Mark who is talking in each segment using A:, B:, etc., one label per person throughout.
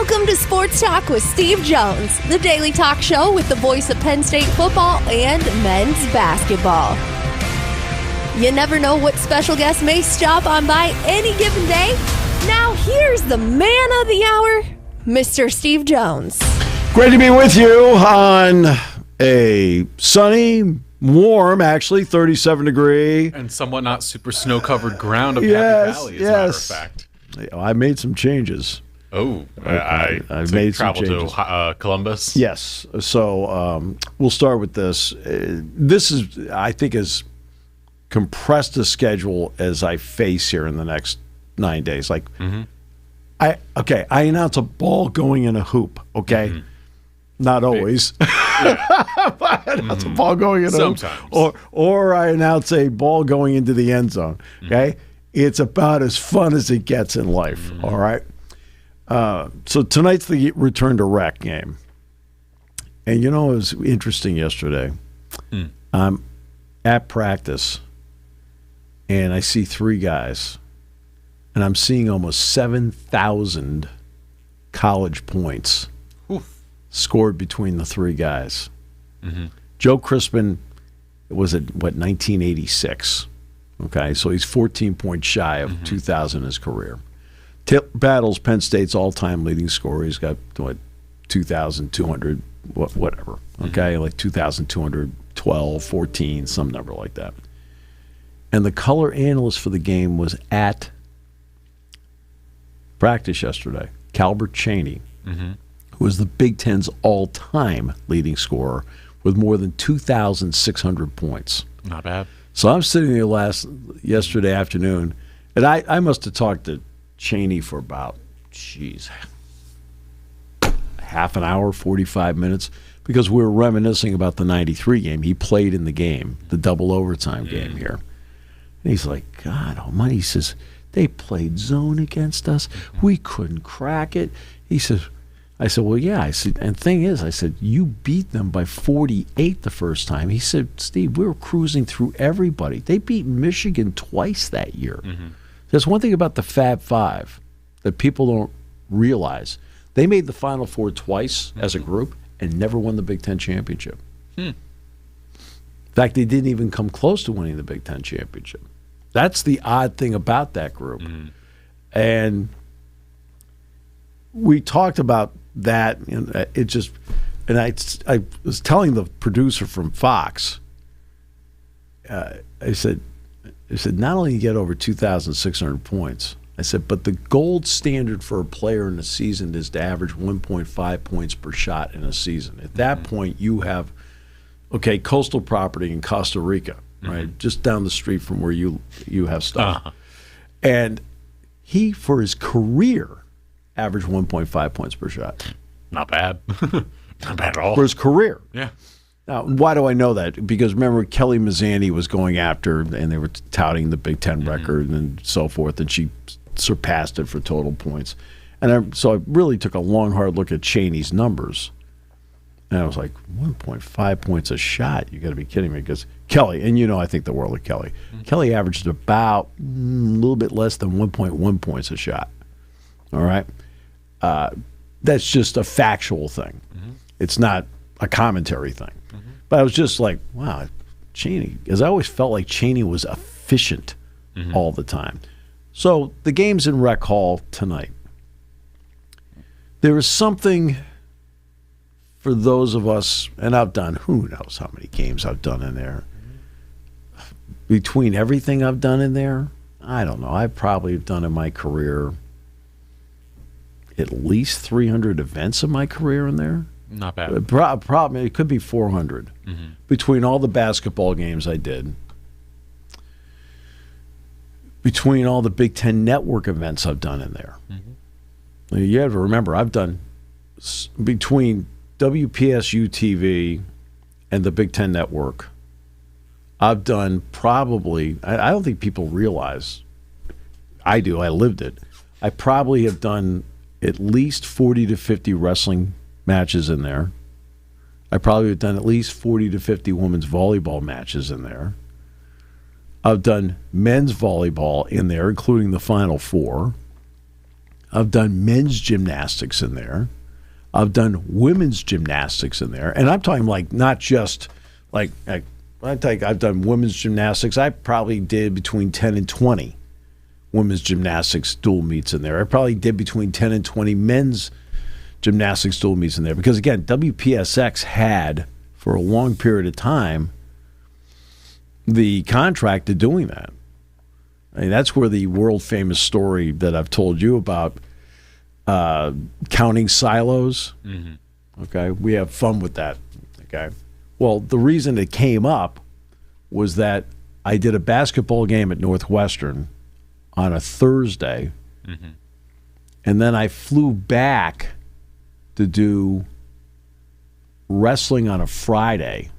A: Welcome to Sports Talk with Steve Jones, the daily talk show with the voice of Penn State football and men's basketball. You never know what special guest may stop on by any given day. Now here's the man of the hour, Mr. Steve Jones.
B: Great to be with you on a sunny, warm, actually, 37-degree.
C: And somewhat not super snow-covered ground of Happy Valley, as a matter of fact.
B: I made some changes.
C: Oh,
B: I made some changes.
C: To Columbus?
B: Yes. So we'll start with this. This is, I think, as compressed a schedule as I face here in the next 9 days. Like, I announce a ball going in a hoop, okay? Mm-hmm. Not always. But I announce a ball going in a hoop.
C: Sometimes.
B: Or I announce a ball going into the end zone, okay? It's about as fun as it gets in life, all right? So tonight's the return to rec game. And it was interesting yesterday. I'm at practice, and I see three guys, and I'm seeing almost 7,000 college points scored between the three guys. Joe Crispin was at, 1986. Okay, so he's 14 points shy of 2,000 in his career. Battles Penn State's all-time leading scorer. He's got, 2,200, whatever. Okay, like 2,212, 14, some number like that. And the color analyst for the game was at practice yesterday, Calbert Chaney, who was the Big Ten's all-time leading scorer with more than 2,600 points.
C: Not bad.
B: So I'm sitting there yesterday afternoon, and I must have talked to Chaney for about, half an hour, 45 minutes, because we were reminiscing about the 93 game. He played in the game, the double overtime game here. And he's like, God almighty, he says, they played zone against us. We couldn't crack it. He says, I said, well, yeah. I said, and the thing is, I said, you beat them by 48 the first time. He said, Steve, we were cruising through everybody. They beat Michigan twice that year. There's one thing about the Fab Five that people don't realize. They made the Final Four twice as a group and never won the Big Ten championship. In fact, they didn't even come close to winning the Big Ten championship. That's the odd thing about that group. And we talked about that, and I was telling the producer from Fox, I said, not only you get over 2,600 points, I said, but the gold standard for a player in a season is to average 1.5 points per shot in a season. At that point, you have, coastal property in Costa Rica, right, just down the street from where you have stuff. And he, for his career, averaged 1.5 points per shot.
C: Not bad. Not bad at all.
B: For his career.
C: Yeah.
B: Now, why do I know that? Because remember, Kelly Mazzani was going after, and they were touting the Big Ten record and so forth, and she surpassed it for total points. And so I really took a long, hard look at Chaney's numbers. And I was like, 1.5 points a shot? You got to be kidding me. Because Kelly, and I think the world of Kelly. Kelly averaged about a little bit less than 1.1 points a shot. All right? That's just a factual thing. It's not a commentary thing. But I was just like, wow, Chaney, because I always felt like Chaney was efficient all the time. So the game's in Rec Hall tonight. There is something for those of us, and I've done, who knows how many games I've done in there. Between everything I've done in there, I don't know. I probably have done in my career at least 300 events in my career in there.
C: Not bad.
B: Problem, it could be 400 between all the basketball games I did, between all the Big Ten Network events I've done in there. You have to remember, I've done between WPSU TV and the Big Ten Network, I've done probably, I don't think people realize, I do, I lived it, I probably have done at least 40 to 50 wrestling matches in there. I probably have done at least 40 to 50 women's volleyball matches in there. I've done men's volleyball in there, including the Final Four. I've done men's gymnastics in there. I've done women's gymnastics in there. And I'm talking like not just like I've done women's gymnastics. I probably did between 10 and 20 women's gymnastics dual meets in there. I probably did between 10 and 20 men's gymnastics dual meets in there. Because, again, WPSX had, for a long period of time, the contract to doing that. I mean, that's where the world-famous story that I've told you about counting silos. Mm-hmm. Okay, we have fun with that. Okay, well, the reason it came up was that I did a basketball game at Northwestern on a Thursday, mm-hmm. and then I flew back to do wrestling on a Friday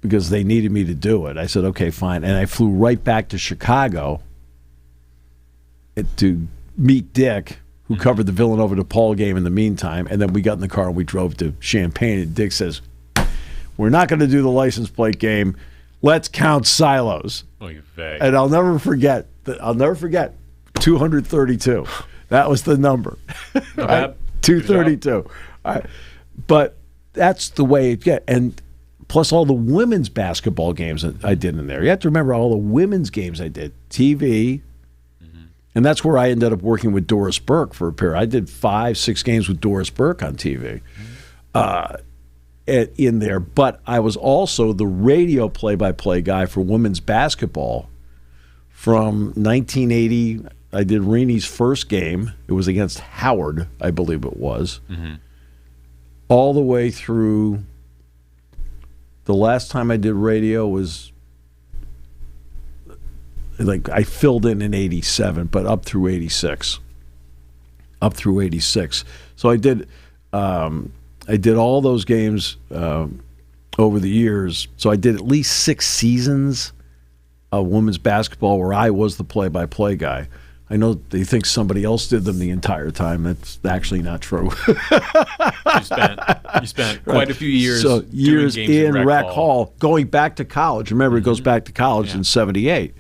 B: because they needed me to do it. I said, okay, fine. And I flew right back to Chicago to meet Dick, who covered the Villanova DePaul game in the meantime. And then we got in the car and we drove to Champaign. And Dick says, we're not going to do the license plate game. Let's count silos.
C: Oh, you vague.
B: And I'll never forget 232. That was the number. Right? 232. All right. But that's the way it gets. And plus all the women's basketball games that I did in there. You have to remember all the women's games I did. TV. Mm-hmm. And that's where I ended up working with Doris Burke for a period. I did 5-6 games with Doris Burke on TV in there. But I was also the radio play-by-play guy for women's basketball from 1980. I did Rainey's first game. It was against Howard, I believe it was. Mm-hmm. All the way through. The last time I did radio was like I filled in 87, but up through 86. So I did all those games over the years. So I did at least 6 seasons of women's basketball where I was the play-by-play guy. I know they think somebody else did them the entire time. That's actually not true.
C: You spent quite a few years
B: years
C: doing games
B: in Rec Hall, going back to college. Remember, it goes back to college in 78,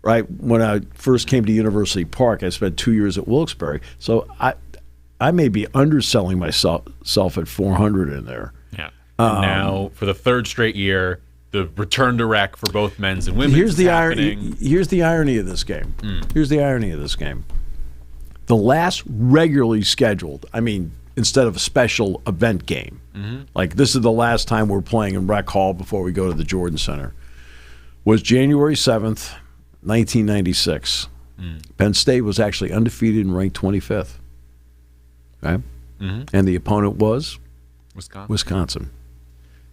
B: right? When I first came to University Park, I spent 2 years at Wilkes-Barre. So I may be underselling myself at 400 in there.
C: Yeah. Now, for the third straight year, the return to rec for both men's and women's
B: Here's the
C: happening.
B: Here's the irony of this game. Here's the irony of this game. The last regularly scheduled, I mean, instead of a special event game, like this is the last time we're playing in Rec Hall before we go to the Jordan Center, was January 7th, 1996. Penn State was actually undefeated and ranked 25th. Okay? And the opponent was? Wisconsin.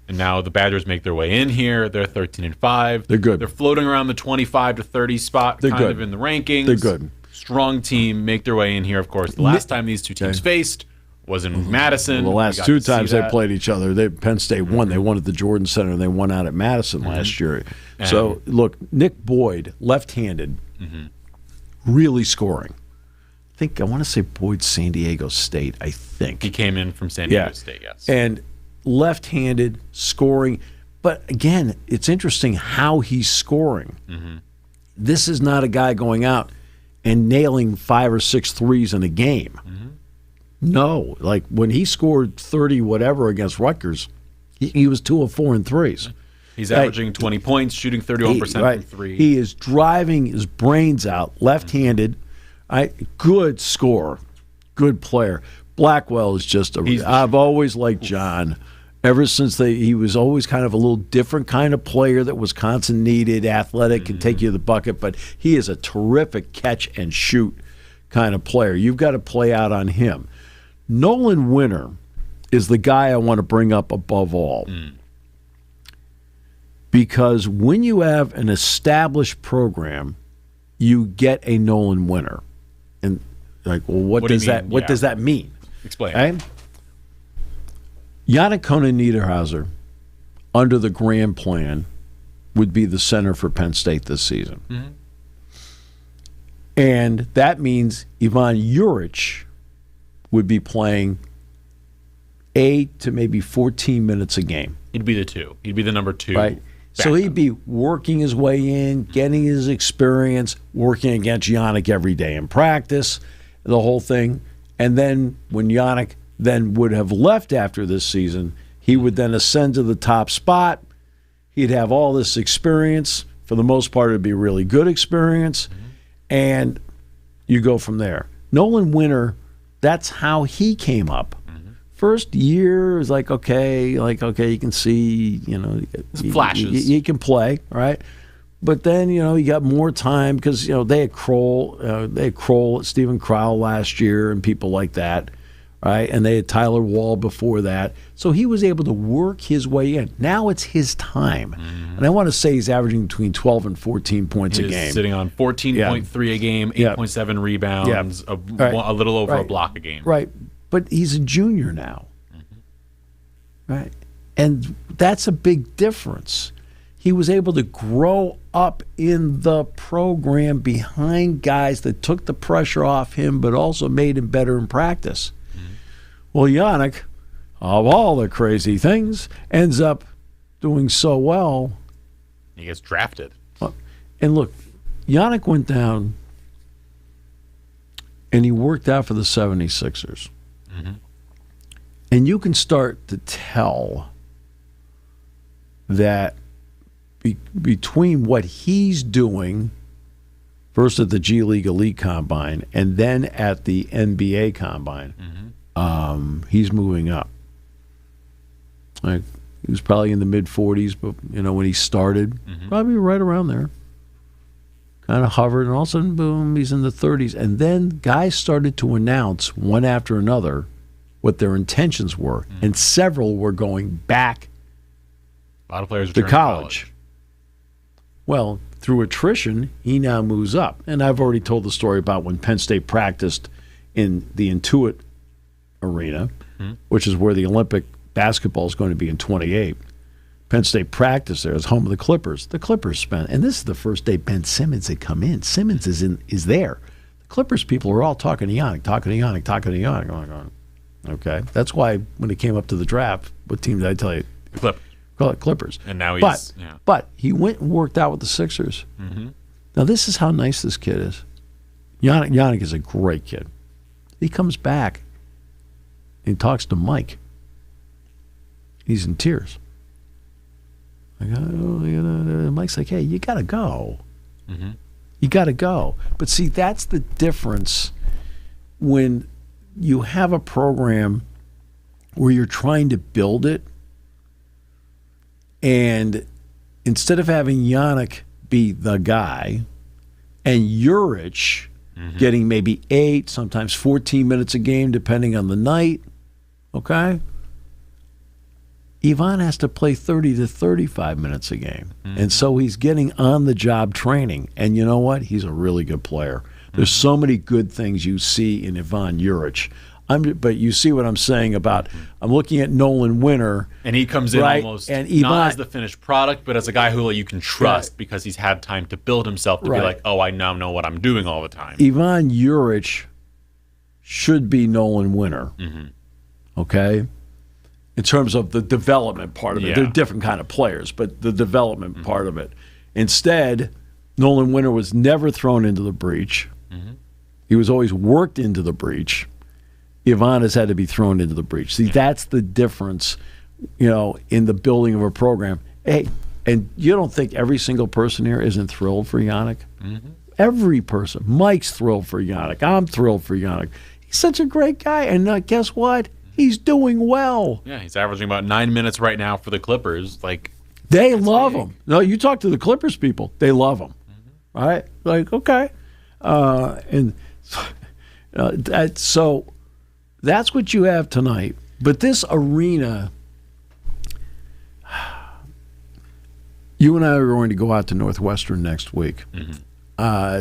C: And now the Badgers make their way in here. They're 13-5.
B: They're good.
C: They're floating around the 25 to 30 spot,
B: They're
C: kind
B: good.
C: of in the rankings.
B: They're good.
C: Strong team, make their way in here. Of course, the last time these two teams faced was in Madison.
B: Well, the last 2 times they played each other, Penn State won. They won at the Jordan Center, and they won out at Madison last year. So, look, Nick Boyd, left-handed, really scoring. I want to say Boyd, San Diego State, I think.
C: He came in from San Diego State, yes.
B: And left-handed, scoring. But, again, it's interesting how he's scoring. This is not a guy going out and nailing 5 or 6 threes in a game. No. Like, when he scored 30 whatever against Rutgers, he was 2 of 4 in threes.
C: He's averaging 20 points, shooting 31% from 3.
B: He is driving his brains out, left-handed. Good scorer, good player. Blackwell is just I've always liked John. Ever since he was always kind of a little different kind of player that Wisconsin needed, athletic, can take you to the bucket, but he is a terrific catch and shoot kind of player. You've got to play out on him. Nolan Winter is the guy I want to bring up above all. Because when you have an established program, you get a Nolan Winter. And like, well, what does that mean?
C: Explain.
B: Right? Yannick Koenen-Niederhauser, under the Graham plan, would be the center for Penn State this season. And that means Ivan Juric would be playing 8 to maybe 14 minutes a game.
C: He'd be the 2. He'd be the number 2.
B: Right. So he'd be working his way in, getting his experience, working against Yannick every day in practice, the whole thing. And then when Yannick then would have left after this season, he would then ascend to the top spot. He'd have all this experience. For the most part, it'd be really good experience. And you go from there. Nolan Winter, that's how he came up. First year is like, okay, you can see,
C: flashes.
B: He can play, right? But then, he got more time because, they had Kroll, Stephen Crowell last year and people like that, right? And they had Tyler Wall before that. So he was able to work his way in. Now it's his time. And I want to say he's averaging between 12 and 14 points a game.
C: Sitting on 14.3 a game, 8.7 rebounds, a little over a block a game.
B: Right. But he's a junior now, right? And that's a big difference. He was able to grow up in the program behind guys that took the pressure off him but also made him better in practice. Well, Yannick, of all the crazy things, ends up doing so well.
C: He gets drafted.
B: And look, Yannick went down and he worked out for the 76ers. And you can start to tell that between what he's doing first at the G League Elite Combine and then at the NBA Combine, he's moving up. Like, he was probably in the mid-40s, but when he started, probably right around there. Kind of hovered, and all of a sudden, boom, he's in the 30s. And then guys started to announce one after another what their intentions were, and several were going back
C: a lot of players
B: to college. Well, through attrition, he now moves up. And I've already told the story about when Penn State practiced in the Intuit Arena, which is where the Olympic basketball is going to be in 28. Penn State practiced there. It's home of the Clippers. The Clippers spent, and this is the first day Ben Simmons had come in. Simmons is there. The Clippers people are all talking to Yannick. I'm like, okay. That's why when it came up to the draft, what team did I tell you? Call it Clippers.
C: And now he's...
B: But he went and worked out with the Sixers. Now, this is how nice this kid is. Yannick is a great kid. He comes back and talks to Mike. He's in tears. Mike's like, hey, you got to go. You got to go. But see, that's the difference when you have a program where you're trying to build it, and instead of having Yannick be the guy and Juric getting maybe 8, sometimes 14 minutes a game, depending on the night, okay? Ivan has to play 30 to 35 minutes a game. And so he's getting on-the-job training. And you know what? He's a really good player. There's so many good things you see in Ivan Juric. But you see what I'm saying about, I'm looking at Nolan Winter.
C: And he comes in almost
B: and
C: not as the finished product, but as a guy who you can trust because he's had time to build himself to be like, oh, I now know what I'm doing all the time.
B: Ivan Juric should be Nolan Winter, okay? In terms of the development part of it. They're different kind of players, but the development part of it. Instead, Nolan Winter was never thrown into the breach. He was always worked into the breach. Ivan has had to be thrown into the breach. See, that's the difference, in the building of a program. Hey, and you don't think every single person here isn't thrilled for Yannick? Every person. Mike's thrilled for Yannick. I'm thrilled for Yannick. He's such a great guy. And guess what? He's doing well.
C: Yeah, he's averaging about 9 minutes right now for the Clippers.
B: They love him. No, you talk to the Clippers people. They love him. Right? Like, okay. So that's what you have tonight. But this arena, you and I are going to go out to Northwestern next week,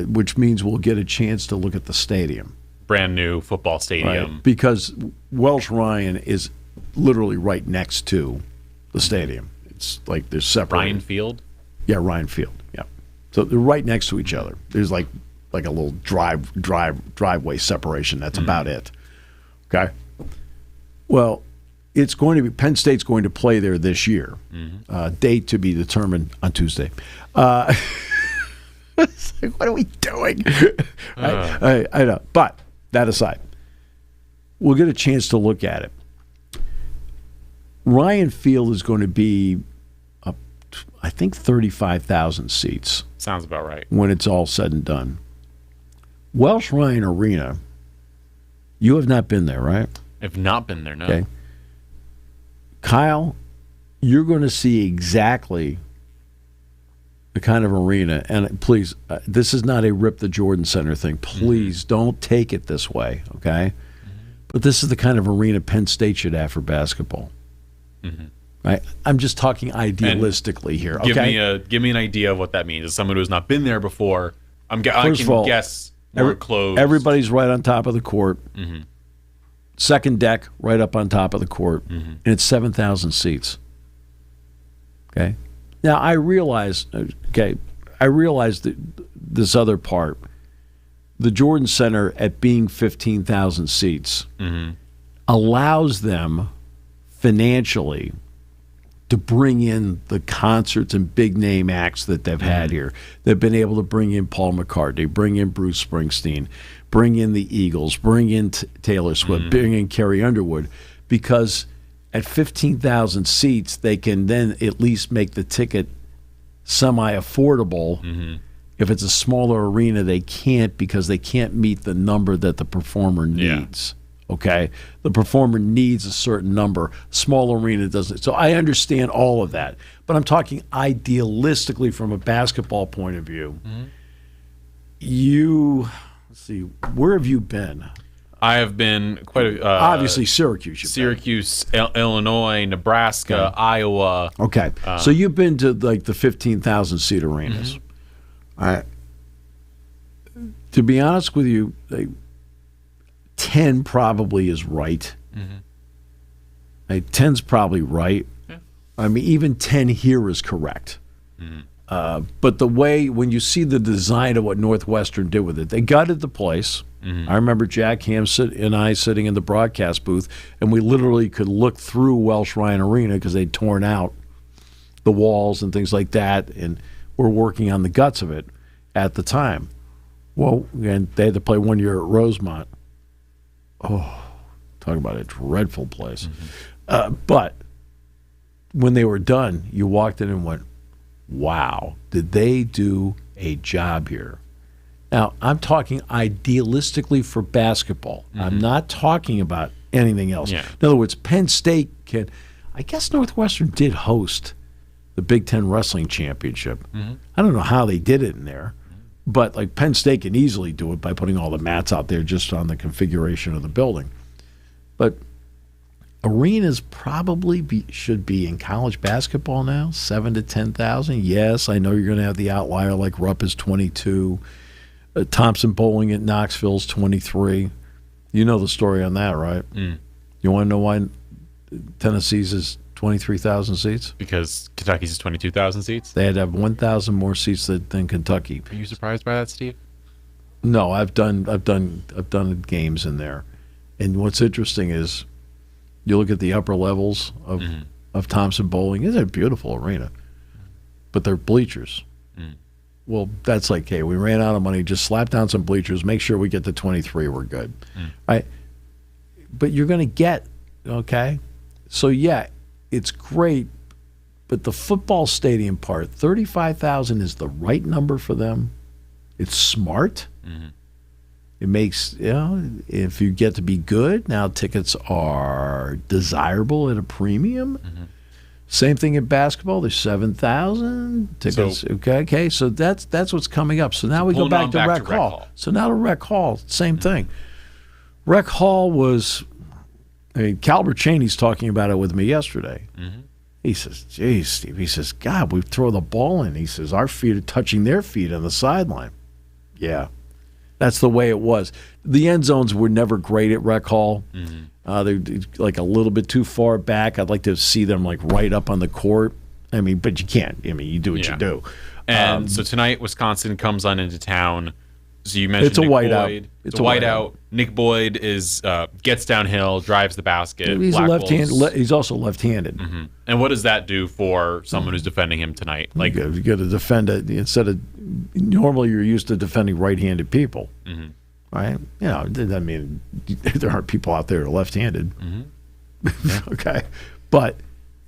B: which means we'll get a chance to look at the stadium.
C: Brand new football stadium.
B: Right? Because Welsh Ryan is literally right next to the stadium. It's like they're separate.
C: Ryan Field?
B: Yeah, Ryan Field. Yeah. So they're right next to each other. There's like a little driveway separation. That's about it. Okay. Well, it's going to be Penn State's going to play there this year. Date to be determined on Tuesday. It's like, what are we doing? I know. But that aside, we'll get a chance to look at it. Ryan Field is going to be, I think, 35,000 seats.
C: Sounds about right.
B: When it's all said and done. Welsh Ryan Arena, you have not been there, right?
C: I've not been there, no.
B: Okay. Kyle, you're going to see exactly the kind of arena, and please, this is not a Rip the Jordan Center thing. Please don't take it this way, okay? But this is the kind of arena Penn State should have for basketball. Right? I'm just talking idealistically here. Okay?
C: Give me an idea of what that means. As someone who has not been there before, I can guess more closed.
B: Everybody's right on top of the court. Second deck, right up on top of the court, and it's 7,000 seats. Okay. Now I realize that this other part, the Jordan Center at being 15,000 seats, allows them financially to bring in the concerts and big name acts that they've had here. They've been able to bring in Paul McCartney, bring in Bruce Springsteen, bring in the Eagles, bring in Taylor Swift, bring in Carrie Underwood, because at 15,000 seats, they can then at least make the ticket semi-affordable. If it's a smaller arena, they can't, because they can't meet the number that the performer needs. Okay? The performer needs a certain number. Small arena doesn't. So I understand all of that. But I'm talking idealistically from a basketball point of view. Let's see, where have you been?
C: I have been quite
B: obviously Syracuse.
C: Syracuse, Illinois, Nebraska, Iowa.
B: Okay. So you've been to like the 15,000 seat arenas. All right. To be honest with you, 10 probably is right. 10's probably right. I mean, even 10 here is correct. But the way, when you see the design of what Northwestern did with it, they gutted the place. I remember Jack Ham and I sitting in the broadcast booth, and we literally could look through Welsh Ryan Arena because they'd torn out the walls and things like that, and we're working on the guts of it at the time. Well, and they had to play 1 year at Rosemont. Oh, talk about a dreadful place. But when they were done, you walked in and went, wow, did they do a job here? Now, I'm talking idealistically for basketball. I'm not talking about anything else. In other words, Penn State can, I guess Northwestern did host the Big Ten Wrestling Championship. I don't know how they did it in there, but like Penn State can easily do it by putting all the mats out there just on the configuration of the building. But arenas probably should be in college basketball now, 7 to 10,000. Yes, I know you're going to have the outlier like Rupp is 22. Thompson Bowling at Knoxville's 23. You know the story on that, right? You want to know why Tennessee's is 23,000 seats?
C: Because Kentucky's is 22,000 seats?
B: They had to have 1,000 more seats than Kentucky.
C: Are you surprised by that, Steve?
B: No, I've done games in there. And what's interesting is you look at the upper levels of Thompson Bowling. It's a beautiful arena. But they're bleachers. Well, that's like, hey, we ran out of money. Just slap down some bleachers. Make sure we get to 23. We're good. Right? But you're going to get, okay? So, yeah, it's great. But the football stadium part, 35,000 is the right number for them. It's smart. It makes, if you get to be good, now tickets are desirable at a premium. Same thing in basketball. There's 7,000 tickets. Okay. So that's what's coming up. So now we go back to Rec Hall. So now to Rec Hall, same thing. Rec Hall was, Calbert Cheney's talking about it with me yesterday. He says, geez, Steve, he says, God, we throw the ball in. He says, our feet are touching their feet on the sideline. Yeah, that's the way it was. The end zones were never great at Rec Hall. They're like a little bit too far back. I'd like to see them like right up on the court. I mean, but you can't. I mean, you do what you do.
C: And so tonight, Wisconsin comes on into town. So you mentioned
B: It's a
C: Nick
B: whiteout.
C: Boyd. It's a whiteout. Nick Boyd is gets downhill, drives the basket.
B: He's a left-handed. He's also left-handed.
C: Mm-hmm. And what does that do for someone who's defending him tonight? Like
B: you got to defend it instead of normally you're used to defending right-handed people, right? You know, I mean, there aren't people out there who are left-handed. Yeah. Okay, but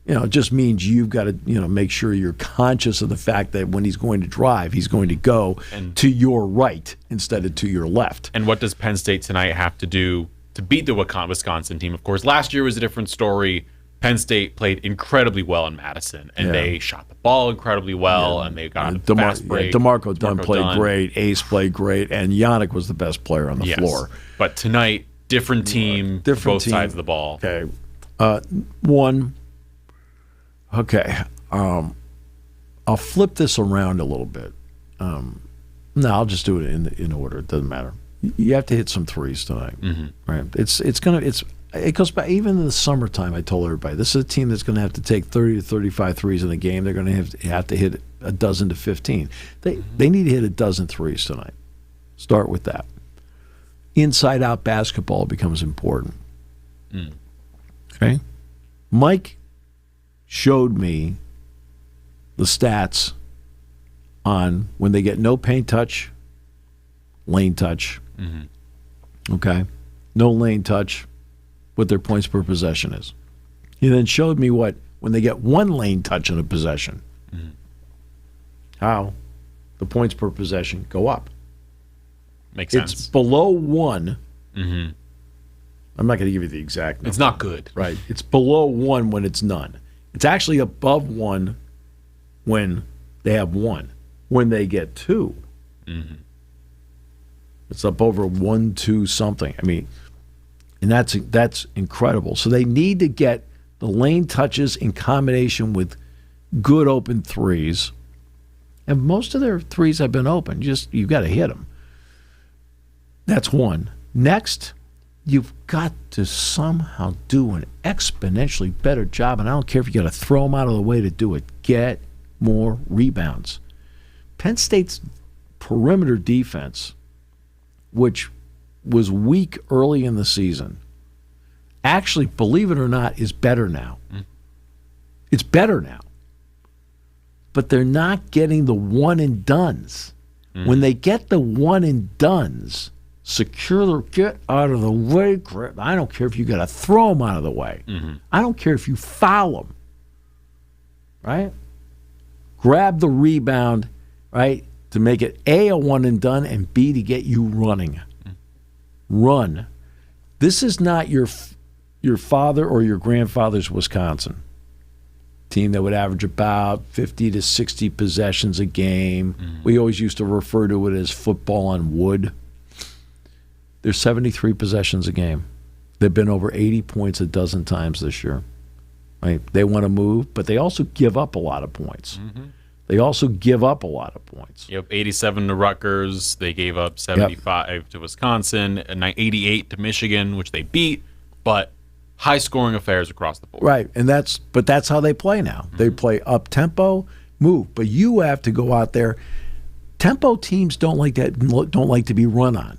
B: you know, it just means you've got to make sure you're conscious of the fact that when he's going to drive, he's going to go to your right instead of to your left.
C: And what does Penn State tonight have to do to beat the Wisconsin team? Of course, last year was a different story. Penn State played incredibly well in Madison, and they shot the ball incredibly well, and they got a fast break.
B: DeMarco Dunn played great. Ace played great, and Yannick was the best player on the floor.
C: But tonight, different team, both sides of the ball.
B: Okay, one. Okay, I'll flip this around a little bit. No, I'll just do it in order. It doesn't matter. You have to hit some threes tonight, right? It goes back even in the summertime. I told everybody this is a team that's going to have to take 30 to 35 threes in a game. They're going to have to hit a dozen to 15. They need to hit a dozen threes tonight. Start with that. Inside out basketball becomes important. Okay, Mike showed me the stats on when they get no paint touch, lane touch. Okay, no lane touch, what their points per possession is. He then showed me what when they get one lane touch in a possession, how the points per possession go up.
C: Makes sense.
B: It's below one. I'm not going to give you the exact number.
C: It's not good.
B: Right. It's below one when it's none. It's actually above one when they have one. When they get two, it's up over 1, 2 something. I mean, and that's incredible. So they need to get the lane touches in combination with good open threes. And most of their threes have been open. You've got to hit them. That's one. Next, you've got to somehow do an exponentially better job, and I don't care if you got to throw them out of the way to do it. Get more rebounds. Penn State's perimeter defense, which was weak early in the season, actually, believe it or not, is better now. It's better now. But they're not getting the one-and-dones. When they get the one-and-dones, secure, get out of the way. I don't care if you got to throw them out of the way. I don't care if you foul them. Right? Grab the rebound, right, to make it A, one and done, and B, to get you running. Run. This is not your father or your grandfather's Wisconsin team that would average about 50 to 60 possessions a game. We always used to refer to it as football on wood. There's 73 possessions a game. They've been over 80 points a dozen times this year. Right? They want to move, but they also give up a lot of points. They also give up a lot of points.
C: 87 to Rutgers. They gave up 75 to Wisconsin, and 88 to Michigan, which they beat, but high-scoring affairs across the board.
B: Right, and that's how they play now. They play up-tempo, move, but you have to go out there. Tempo teams don't like to be run on.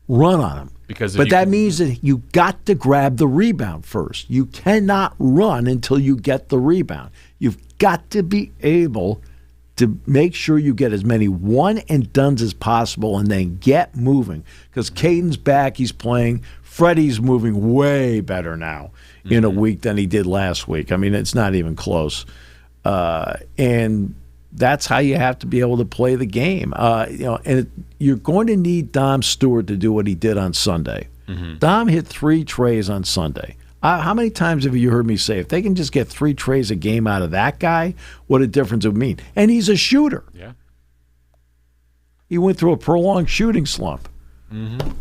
B: Run on them. But that means that you got to grab the rebound first. You cannot run until you get the rebound. You've got to be able to make sure you get as many one-and-dones as possible and then get moving. Because Caden's back, he's playing. Freddie's moving way better now in a week than he did last week. I mean, it's not even close. And that's how you have to be able to play the game. And you're going to need Dom Stewart to do what he did on Sunday. Dom hit 3 trays on Sunday. How many times have you heard me say, if they can just get 3 trays a game out of that guy, what a difference it would mean? And he's a shooter.
C: Yeah.
B: He went through a prolonged shooting slump.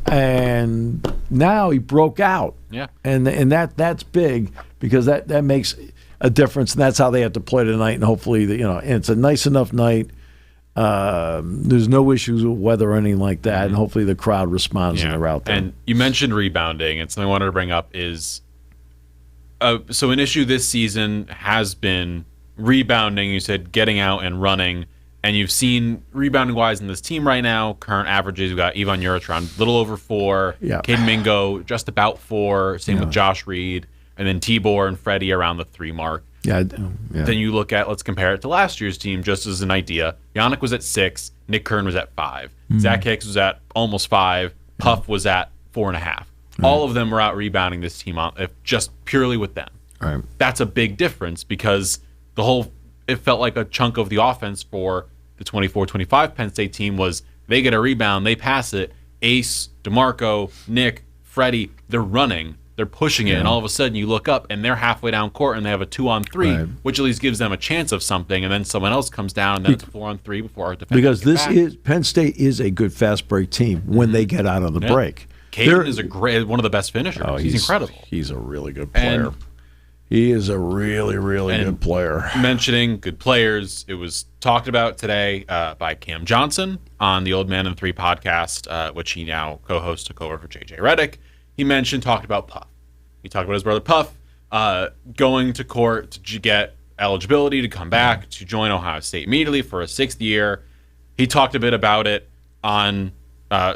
B: And now he broke out.
C: Yeah.
B: And that's big because that makes a difference, and that's how they have to play tonight. And hopefully, and it's a nice enough night. There's no issues with weather or anything like that, and hopefully the crowd responds and they're out there.
C: And you mentioned rebounding, and something I wanted to bring up is so an issue this season has been rebounding. You said getting out and running, And you've seen rebounding-wise in this team right now, current averages, we've got Ivan Juric around a little over 4, Caden Mingo just about 4, same with Josh Reed, and then Tibor and Freddie around the 3 mark. Then you look at, let's compare it to last year's team just as an idea. Yannick was at 6, Nick Kern was at 5, Zach Hicks was at almost 5, Puff was at 4.5. All of them were out rebounding this team just purely with them.
B: Right.
C: That's a big difference because it felt like a chunk of the offense for the 24-25 Penn State team was they get a rebound, they pass it, Ace, DeMarco, Nick, Freddie, they're running, they're pushing it, and all of a sudden you look up and they're halfway down court and they have a 2-on-3, which at least gives them a chance of something, and then someone else comes down and then it's a 4-on-3 before our defense
B: because Penn State is a good fast break team when they get out of the break.
C: Caden is one of the best finishers. He's incredible.
B: He's a really good player. He is a really, really good player.
C: Mentioning good players, it was talked about today by Cam Johnson on the Old Man and 3 podcast, which he now co-hosts, took over for JJ Redick. He talked about Puff. He talked about his brother Puff going to court to get eligibility to come back to join Ohio State immediately for a 6th year. He talked a bit about it on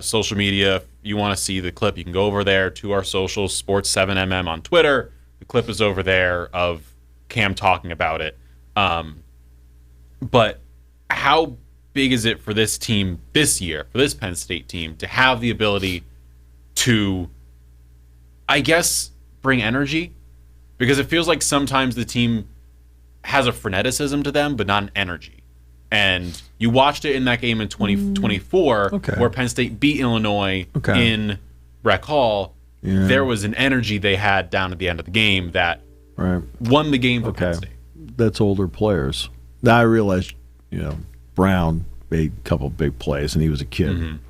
C: social media. If you want to see the clip, you can go over there to our socials, Sports7MM on Twitter. The clip is over there of Cam talking about it. But how big is it for this team this year, for this Penn State team, to have the ability to, I guess, bring energy? Because it feels like sometimes the team has a freneticism to them, but not an energy. And you watched it in that game in 2024 where Penn State beat Illinois in Rec Hall. There was an energy they had down at the end of the game that won the game for Penn State.
B: That's older players. Now I realize, Brown made a couple big plays and he was a kid.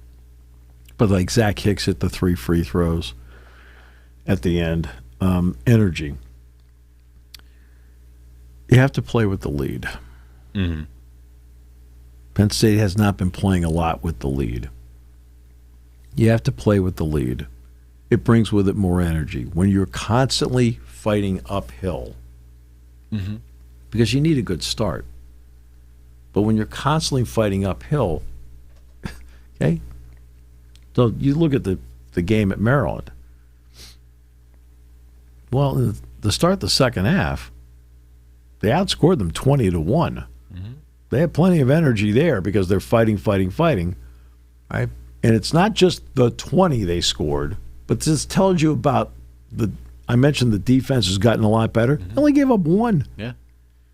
B: But like Zach Hicks hit the 3 free throws at the end. Energy. You have to play with the lead. Penn State has not been playing a lot with the lead. You have to play with the lead. It brings with it more energy. When you're constantly fighting uphill, because you need a good start. But when you're constantly fighting uphill, so you look at the game at Maryland. Well, the start of the second half, they outscored them 20-1. They had plenty of energy there because they're fighting. Right? And it's not just the 20 they scored, but this tells you about I mentioned the defense has gotten a lot better. They only gave up 1.
C: Yeah.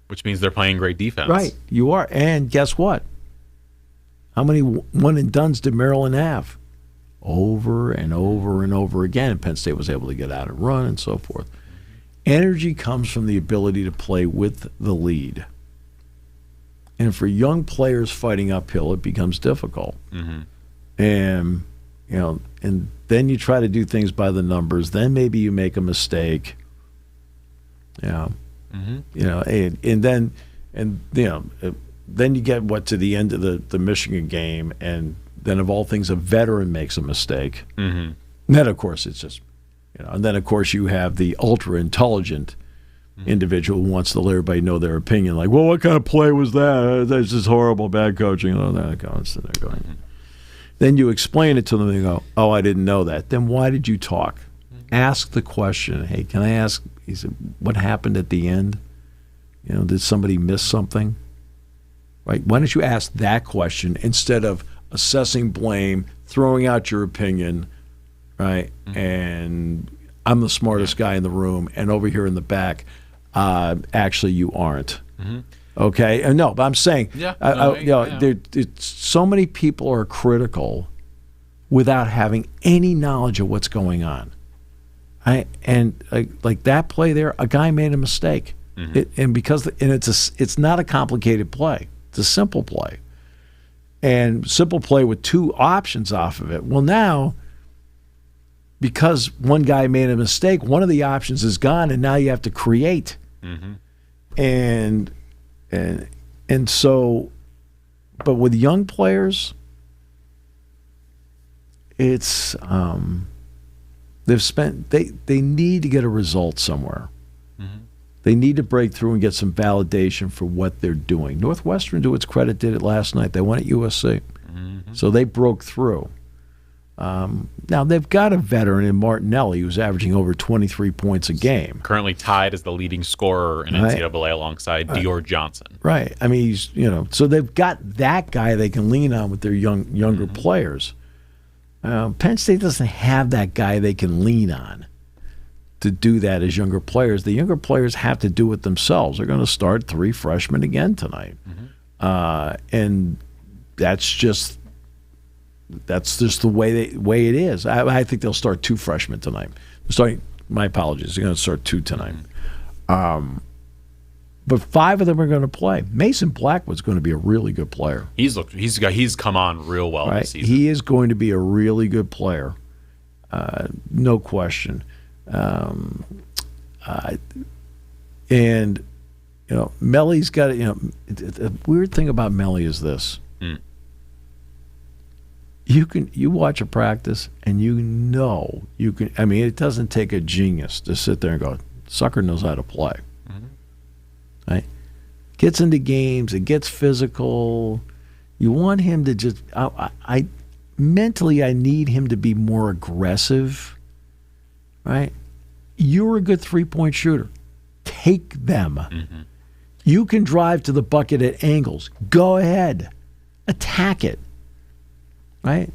C: Which means they're playing great defense.
B: Right. You are. And guess what? How many one and dones did Maryland have? Over and over and over again. And Penn State was able to get out and run and so forth. Energy comes from the ability to play with the lead. And for young players fighting uphill, it becomes difficult. And and then you try to do things by the numbers. Then maybe you make a mistake. And then you get to the end of the Michigan game, and then of all things, a veteran makes a mistake. And then of course it's just, and then of course you have the ultra intelligent individual who wants to let everybody know their opinion. Like, well, what kind of play was that? That's just horrible, bad coaching. Then you explain it to them and they go, oh, I didn't know that. Then why did you talk? Ask the question. Hey, can I ask, he said, what happened at the end? Did somebody miss something? Right? Why don't you ask that question instead of assessing blame, throwing out your opinion, right? And I'm the smartest guy in the room, and over here in the back, actually you aren't. Okay, no, but I'm saying, so many people are critical without having any knowledge of what's going on. Like that play there, a guy made a mistake, it's not a complicated play; it's a simple play, and simple play with 2 options off of it. Well, now, because one guy made a mistake, one of the options is gone, and now you have to create, And so, but with young players, it's they need to get a result somewhere. They need to break through and get some validation for what they're doing. Northwestern, to its credit, did it last night. They won at USC. So they broke through. Now, they've got a veteran in Martinelli who's averaging over 23 points a game.
C: Currently tied as the leading scorer in NCAA alongside Dior Johnson.
B: Right. I mean, so they've got that guy they can lean on with their younger players. Penn State doesn't have that guy they can lean on to do that as younger players. The younger players have to do it themselves. They're going to start 3 freshmen again tonight. And that's just the way it is. I think they'll start 2 freshmen tonight. My apologies. They're going to start 2 tonight. But 5 of them are going to play. Mason Blackwood's going to be a really good player.
C: He's come on real well this season.
B: He is going to be a really good player, no question. And Melly's got the weird thing about Melly is this. You watch a practice and you can. I mean, it doesn't take a genius to sit there and go, sucker knows how to play. Right? Gets into games, it gets physical. You want him to just. I mentally, I need him to be more aggressive. Right? You're a good 3-point shooter. Take them. You can drive to the bucket at angles. Go ahead. Attack it. Right?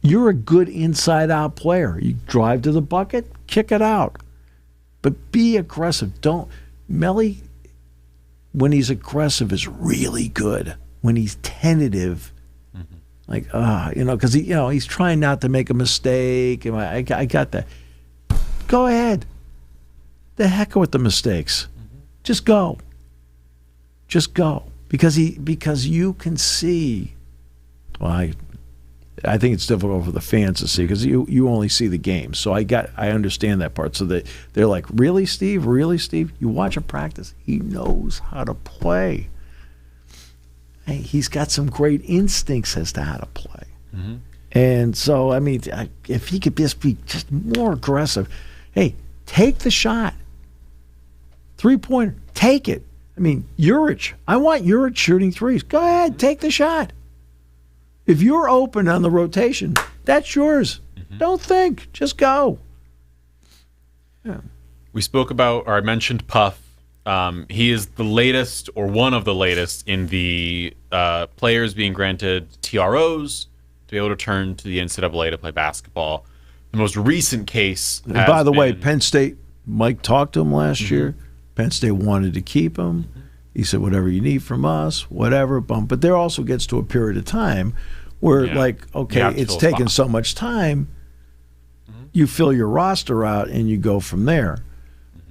B: You're a good inside-out player. You drive to the bucket, kick it out. But be aggressive. Melly, when he's aggressive, is really good. When he's tentative, because he's trying not to make a mistake. I got that. Go ahead. The heck with the mistakes. Just go. Just go. Because you can see. Well, I think it's difficult for the fans to see because you only see the game. So I understand that part. So they're like, really, Steve? Really, Steve? You watch him practice. He knows how to play. Hey, he's got some great instincts as to how to play. And so, I mean, if he could just be just more aggressive. Hey, take the shot. 3-pointer, take it. I mean, Urich. I want Urich shooting threes. Go ahead, take the shot. If you're open on the rotation, that's yours. Don't think. Just go. Yeah.
C: We spoke about, or I mentioned Puff. He is the latest, or one of the latest, in the players being granted TROs to be able to turn to the NCAA to play basketball. The most recent case.
B: And by the way, Penn State, Mike talked to him last year. Penn State wanted to keep him. He said, whatever you need from us, whatever. But there also gets to a period of time where, it's taken so much time, you fill your roster out and you go from there.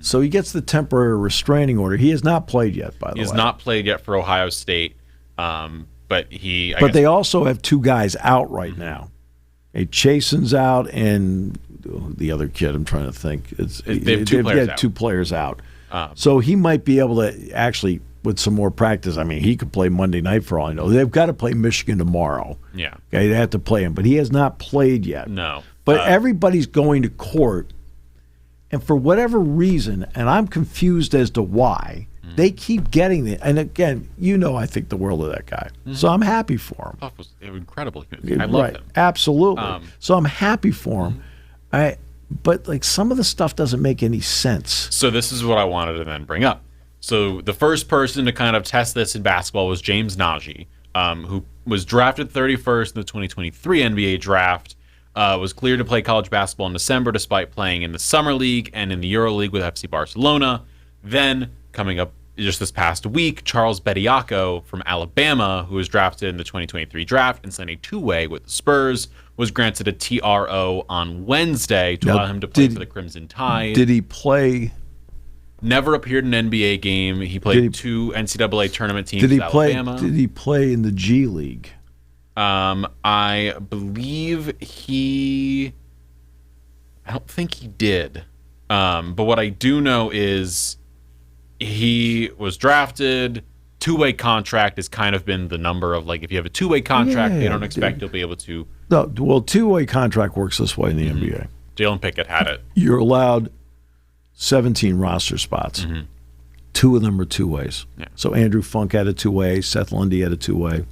B: So he gets the temporary restraining order. He has not played yet, by the way.
C: He has not played yet for Ohio State, but he.
B: But they also have 2 guys out right now. Chason's out, and the other kid, I'm trying to think.
C: They have
B: 2 players out. So he might be able to actually, with some more practice, I mean, he could play Monday night for all I know. They've got to play Michigan tomorrow.
C: Yeah.
B: Okay, they have to play him, but he has not played yet.
C: No.
B: But everybody's going to court, and for whatever reason, and I'm confused as to why, they keep getting it. And again, I think the world of that guy. So I'm happy for him.
C: Puff was incredible. I love him.
B: Absolutely. So I'm happy for him. But some of the stuff doesn't make any sense.
C: So this is what I wanted to then bring up. So the first person to kind of test this in basketball was James Nagy, who was drafted 31st in the 2023 NBA draft, was cleared to play college basketball in December despite playing in the Summer League and in the EuroLeague with FC Barcelona. Then, coming up just this past week, Charles Bediako from Alabama, who was drafted in the 2023 draft and signed a 2-way with the Spurs, was granted a TRO on Wednesday to allow him to play for the Crimson Tide.
B: Did he play?
C: Never appeared in an NBA game. He played 2 NCAA tournament teams with Alabama.
B: Did he play in the G League?
C: I believe I don't think he did. But what I do know is he was drafted. 2-way contract has kind of been the number of, if you have a 2-way contract, they don't expect you'll be able to.
B: No, well, 2-way contract works this way in the NBA.
C: Jalen Pickett had it.
B: You're allowed 17 roster spots. 2 of them are two-ways.
C: Yeah.
B: So Andrew Funk had a two-way. Seth Lundy had a two-way.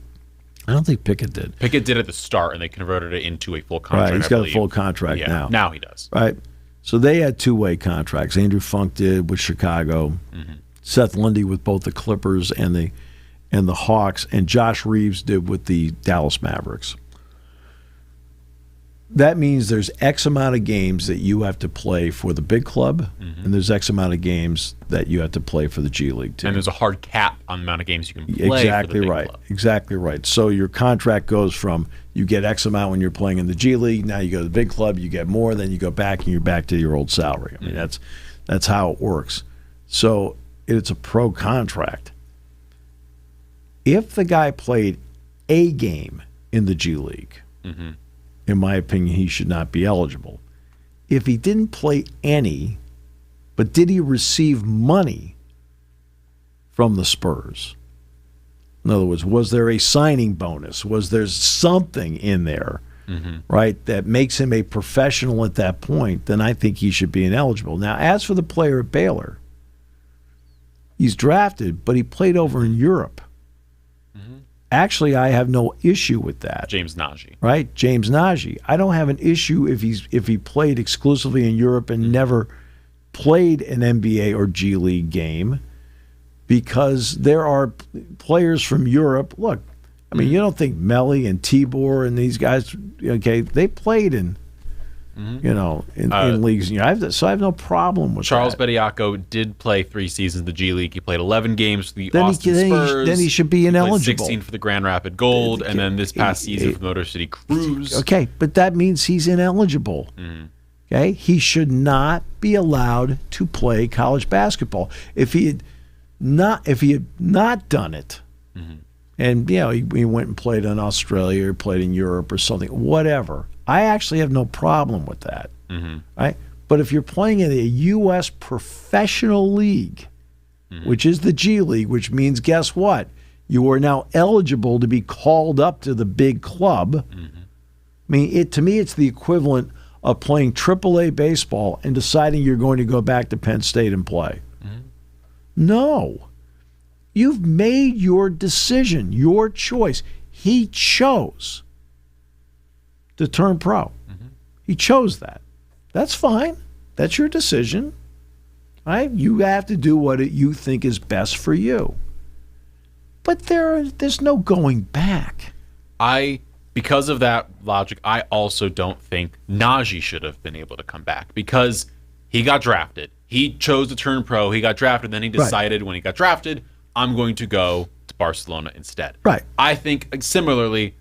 B: I don't think Pickett did.
C: Pickett did at the start, and they converted it into a full contract.
B: Right, he's got a full contract now.
C: Now he does.
B: Right. So they had two-way contracts. Andrew Funk did with Chicago. Seth Lundy with both the Clippers and the Hawks, and Josh Reeves did with the Dallas Mavericks. That means there's X amount of games that you have to play for the big club, and there's X amount of games that you have to play for the G League team.
C: And there's a hard cap on the amount of games you can play
B: Exactly
C: for the big
B: right.
C: club.
B: Exactly right. So your contract goes from you get X amount when you're playing in the G League, now you go to the big club, you get more, then you go back and you're back to your old salary. I mean, that's how it works. So it's a pro contract. If the guy played a game in the G League, in my opinion, he should not be eligible. If he didn't play any, but did he receive money from the Spurs? In other words, was there a signing bonus? Was there something in there, right, that makes him a professional at that point? Then I think he should be ineligible. Now, as for the player at Baylor, he's drafted, but he played over in Europe. Actually, I have no issue with that.
C: James Nagy.
B: Right? James Nagy. I don't have an issue if he played exclusively in Europe and never played an NBA or G League game, because there are players from Europe. Look, I mean, you don't think Melly and Tibor and these guys, okay, they played in in leagues. So I have no problem with
C: Charles
B: that.
C: Bediako did play 3 seasons in the G League. He played 11 games for the Austin Spurs.
B: Then he should be ineligible.
C: He played 16 for the Grand Rapid Gold, and then this past season for the Motor City Cruise.
B: Okay, but that means he's ineligible. Okay, he should not be allowed to play college basketball. If he had not done it, and he went and played in Australia or played in Europe or something, whatever, I actually have no problem with that. Right? But if you're playing in a U.S. professional league, which is the G League, which means, guess what? You are now eligible to be called up to the big club. I mean, to me, it's the equivalent of playing AAA baseball and deciding you're going to go back to Penn State and play. No. You've made your decision, your choice. He chose to turn pro. He chose that. That's fine. That's your decision. Right? You have to do what you think is best for you. But there's no going back.
C: Because of that logic, I also don't think Najee should have been able to come back, because he got drafted. He chose to turn pro. He got drafted. Then he decided when he got drafted, I'm going to go to Barcelona instead.
B: Right.
C: I think similarly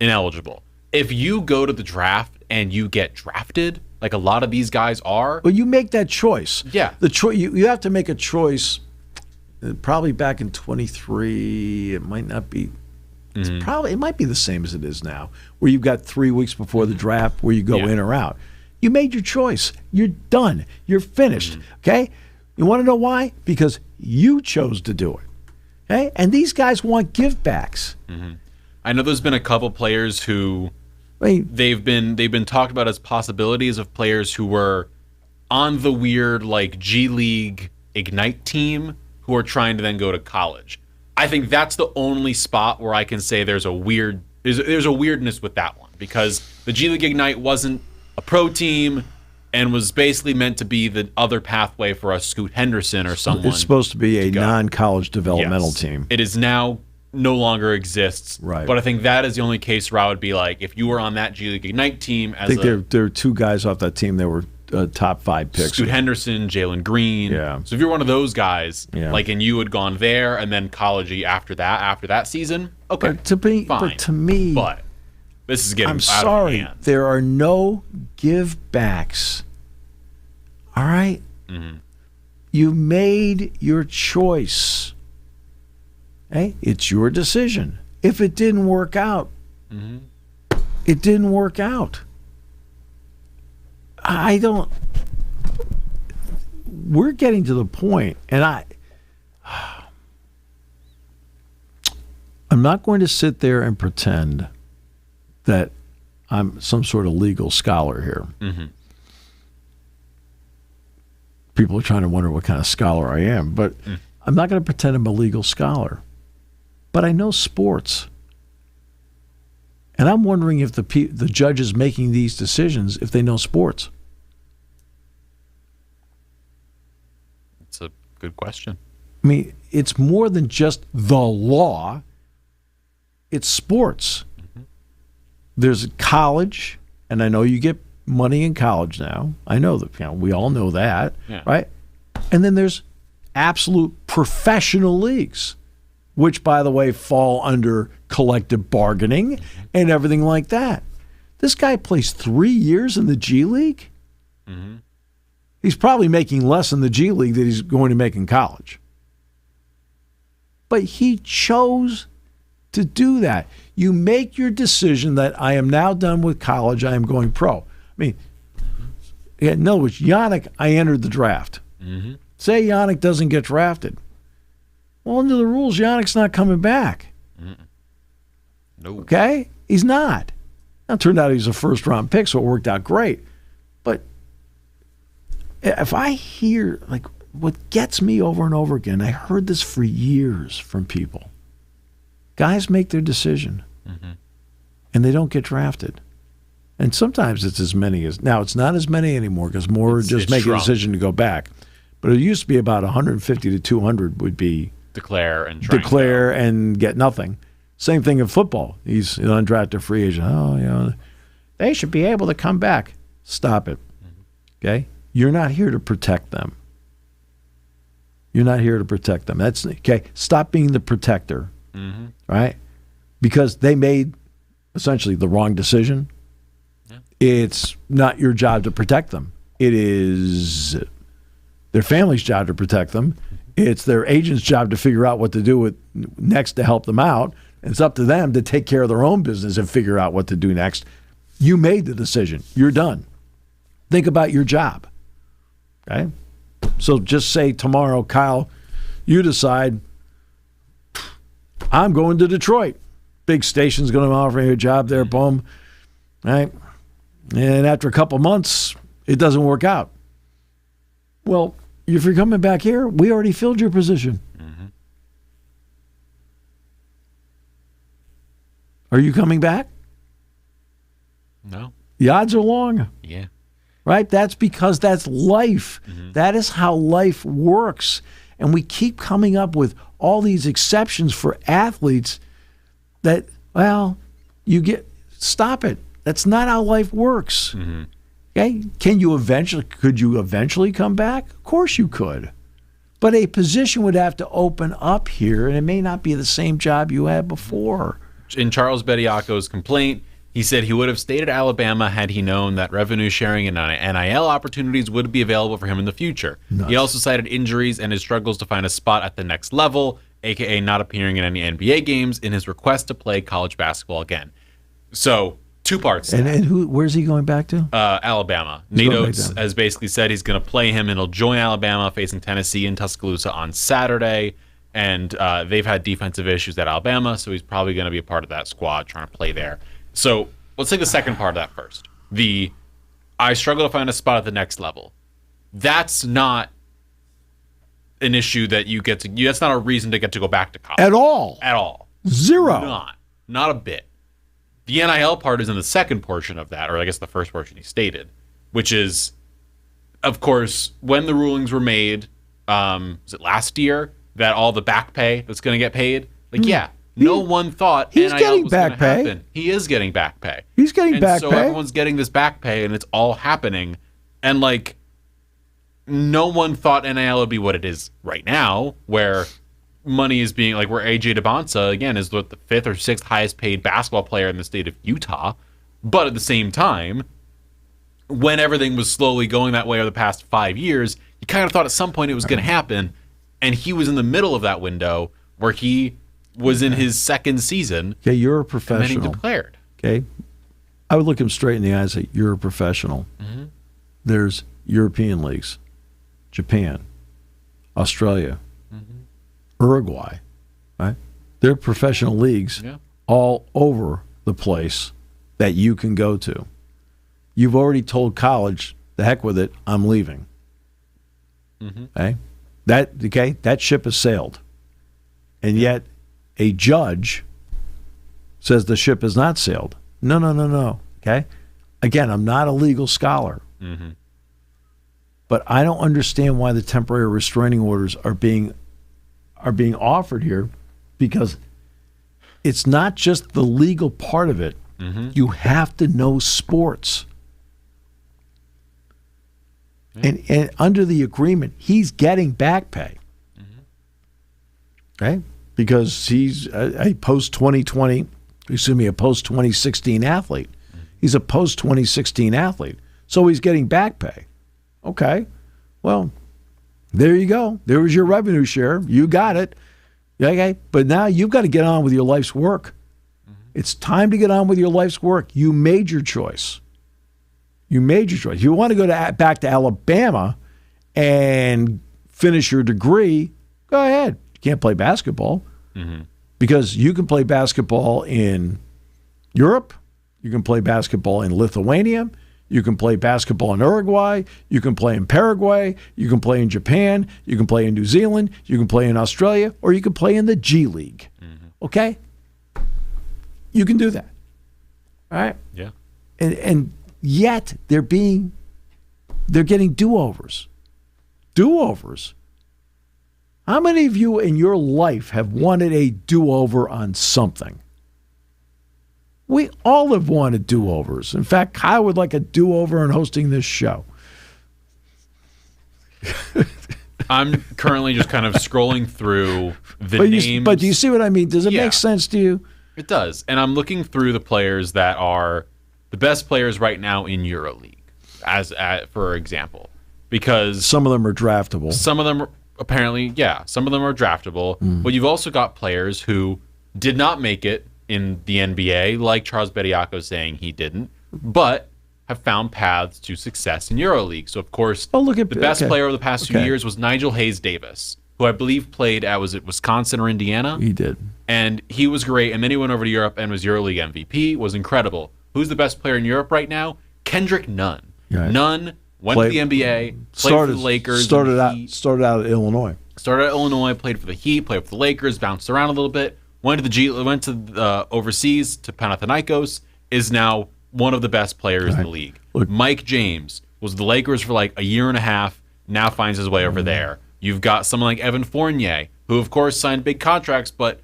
C: ineligible. If you go to the draft and you get drafted, like a lot of these guys are.
B: Well, you make that choice.
C: Yeah.
B: The choice you have to make a choice. Probably back in 23, it might not be. It might be the same as it is now, where you've got 3 weeks before the draft where you go in or out. You made your choice. You're done. You're finished. Okay? You want to know why? Because you chose to do it. Okay? And these guys want givebacks.
C: I know there's been a couple players who they've been talked about as possibilities of players who were on the weird like G League Ignite team who are trying to then go to college. I think that's the only spot where I can say there's a weirdness with that one, because the G League Ignite wasn't a pro team and was basically meant to be the other pathway for a Scoot Henderson or someone.
B: It's supposed to be a non-college developmental team.
C: It is now no longer exists.
B: Right.
C: But I think that is the only case where I would be like, if you were on that G League Ignite team as
B: I think there are 2 guys off that team that were top 5 picks.
C: Scoot Henderson, Jalen Green.
B: Yeah.
C: So if you're one of those guys, and you had gone there and then college after that season, okay,
B: but to me,
C: but this is getting
B: I'm
C: out
B: sorry,
C: of hand.
B: there are no give backs. All right? You made your choice. Hey, it's your decision. If it didn't work out, it didn't work out. We're getting to the point, and I'm not going to sit there and pretend that I'm some sort of legal scholar here. People are trying to wonder what kind of scholar I am, but I'm not going to pretend I'm a legal scholar. But I know sports. And I'm wondering if the judges making these decisions, if they know sports.
C: It's a good question.
B: I mean, it's more than just the law. It's sports. Mm-hmm. There's college, and I know you get money in college now. I know that, we all know that, right? And then there's absolute professional leagues, which, by the way, fall under collective bargaining and everything like that. This guy plays 3 years in the G League. Mm-hmm. He's probably making less in the G League than he's going to make in college. But he chose to do that. You make your decision that I am now done with college, I am going pro. I mean, in other words, Yannick, I entered the draft. Mm-hmm. Say Yannick doesn't get drafted. Well, under the rules, Yannick's not coming back.
C: No.
B: Okay? He's not. Now, it turned out he's a first-round pick, so it worked out great. But if I hear, like, what gets me over and over again, I heard this for years from people. Guys make their decision, and they don't get drafted. And sometimes it's as many as, now it's not as many anymore because more just make a decision to go back. But it used to be about 150 to 200 would be declare and get nothing. Same thing in football. He's an undrafted free agent. Oh, they should be able to come back. Stop it. Okay? You're not here to protect them. You're not here to protect them. That's okay. Stop being the protector, right? Because they made essentially the wrong decision. Yeah. It's not your job to protect them. It is their family's job to protect them. It's their agent's job to figure out what to do with next to help them out. It's up to them to take care of their own business and figure out what to do next. You made the decision. You're done. Think about your job. Okay? So just say tomorrow, Kyle, you decide, I'm going to Detroit. Big station's going to offer you a job there, boom. Right? And after a couple months, it doesn't work out. Well, if you're coming back here, we already filled your position. Are you coming back?
C: No.
B: The odds are long.
C: Yeah.
B: Right? That's because that's life. That is how life works. And we keep coming up with all these exceptions for athletes that, well, stop it. That's not how life works. Okay? Could you eventually come back? Of course you could. But a position would have to open up here, and it may not be the same job you had before.
C: In Charles Bediaco's complaint, he said he would have stayed at Alabama had he known that revenue sharing and NIL opportunities would be available for him in the future. Nuts. He also cited injuries and his struggles to find a spot at the next level, a.k.a. not appearing in any NBA games, in his request to play college basketball again. So, two parts.
B: And where's he going back to?
C: Alabama. Nate Oates has basically said he's going to play him and he'll join Alabama facing Tennessee in Tuscaloosa on Saturday. And they've had defensive issues at Alabama, so he's probably going to be a part of that squad trying to play there. So let's take the second part of that first. I struggle to find a spot at the next level. That's not an issue that you get to. That's not a reason to get to go back to college.
B: At all.
C: At all.
B: Zero.
C: Not a bit. The NIL part is in the second portion of that, or I guess the first portion he stated, which is, of course, when the rulings were made, was it last year, that all the back pay that's going to get paid? No one thought
B: NIL
C: was
B: going
C: to happen. He is getting back pay.
B: He's getting back pay.
C: So everyone's getting this back pay, and it's all happening. And, no one thought NIL would be what it is right now, where money is being, where AJ DeBonsa, again, is the fifth or sixth highest paid basketball player in the state of Utah. But at the same time, when everything was slowly going that way over the past 5 years, you kind of thought at some point it was going to happen. And he was in the middle of that window where he was in his second season.
B: Okay, you're a professional.
C: And then he declared.
B: Okay. I would look him straight in the eyes and say, you're a professional. There's European leagues, Japan, Australia, Uruguay, right? They're professional leagues all over the place that you can go to. You've already told college, the heck with it, I'm leaving. Okay? That ship has sailed. And yet a judge says the ship has not sailed. No. Okay? Again, I'm not a legal scholar. But I don't understand why the temporary restraining orders are being offered here, because it's not just the legal part of it. You have to know sports. And under the agreement, he's getting back pay. Okay? Because he's a post-2020, a post-2016 athlete. He's a post-2016 athlete. So he's getting back pay. Okay. Well, there you go. There was your revenue share. You got it. Okay. But now you've got to get on with your life's work. It's time to get on with your life's work. You made your choice. You want to go back to Alabama and finish your degree, go ahead. You can't play basketball because you can play basketball in Europe. You can play basketball in Lithuania. You can play basketball in Uruguay. You can play in Paraguay. You can play in Japan. You can play in New Zealand. You can play in Australia, or you can play in the G League. Okay? You can do that. All right?
C: Yeah.
B: And yet they're getting do-overs. Do-overs. How many of you in your life have wanted a do-over on something? We all have wanted do-overs. In fact, Kyle would like a do-over on hosting this show.
C: I'm currently just kind of scrolling through the names.
B: But do you see what I mean? Does it make sense to you?
C: It does. And I'm looking through the players that are the best players right now in EuroLeague, for example. Because
B: some of them are draftable.
C: Some of them are apparently, some of them are draftable. But you've also got players who did not make it in the NBA, like Charles Bediako saying he didn't, but have found paths to success in EuroLeague. So, of course, the best player of the past 2 years was Nigel Hayes-Davis, who I believe played at, was it Wisconsin or Indiana?
B: He did.
C: And he was great. And then he went over to Europe and was EuroLeague MVP, was incredible. Who's the best player in Europe right now? Kendrick Nunn. Right. Nunn went to the NBA, played for the Lakers.
B: Started out at Illinois.
C: Played for the Heat, played for the Lakers, bounced around a little bit, went to overseas to Panathinaikos, is now one of the best players in the league. Look, Mike James was with the Lakers for like a year and a half, now finds his way over there. You've got someone like Evan Fournier, who of course signed big contracts, but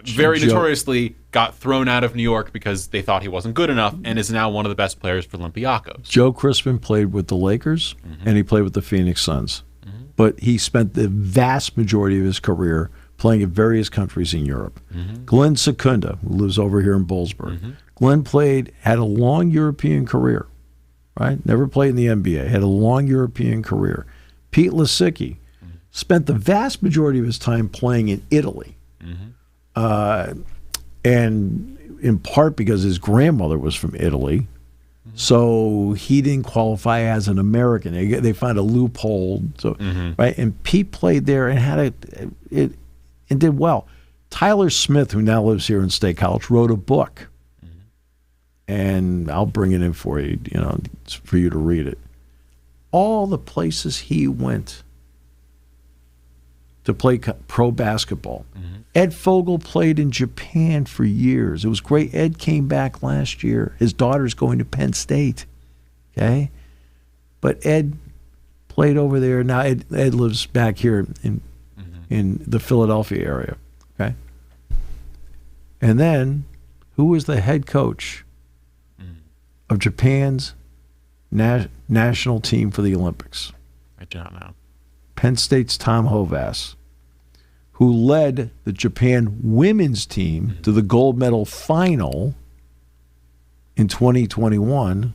C: very notoriously got thrown out of New York because they thought he wasn't good enough, and is now one of the best players for Olympiacos.
B: Joe Crispin played with the Lakers, and he played with the Phoenix Suns. But he spent the vast majority of his career playing in various countries in Europe. Glenn Secunda, who lives over here in Bollesburg. Glenn had a long European career, right? Never played in the NBA, had a long European career. Pete Lisicki spent the vast majority of his time playing in Italy. And in part because his grandmother was from Italy, so he didn't qualify as an American. They found a loophole, right? And Pete played there and had and did well. Tyler Smith, who now lives here in State College, wrote a book, and I'll bring it in for you, for you to read it. All the places he went to play pro basketball. Ed Fogel played in Japan for years. It was great. Ed came back last year. His daughter's going to Penn State. Okay? But Ed played over there. Now Ed lives back here in the Philadelphia area. Okay? And then, who was the head coach of Japan's national team for the Olympics?
C: I do not know.
B: Penn State's Tom Hovass, who led the Japan women's team to the gold medal final in 2021,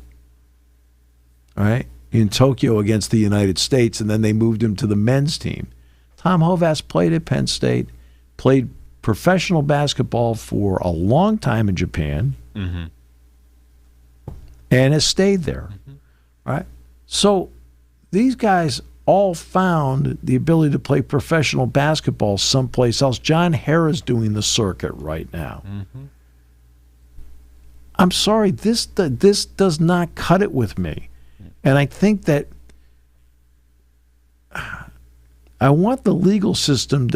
B: right, in Tokyo against the United States, and then they moved him to the men's team. Tom Hovass played at Penn State, played professional basketball for a long time in Japan, and has stayed there, right? So these guys all found the ability to play professional basketball someplace else. John Harrah's doing the circuit right now. I'm sorry, this does not cut it with me. And I think that I want the legal system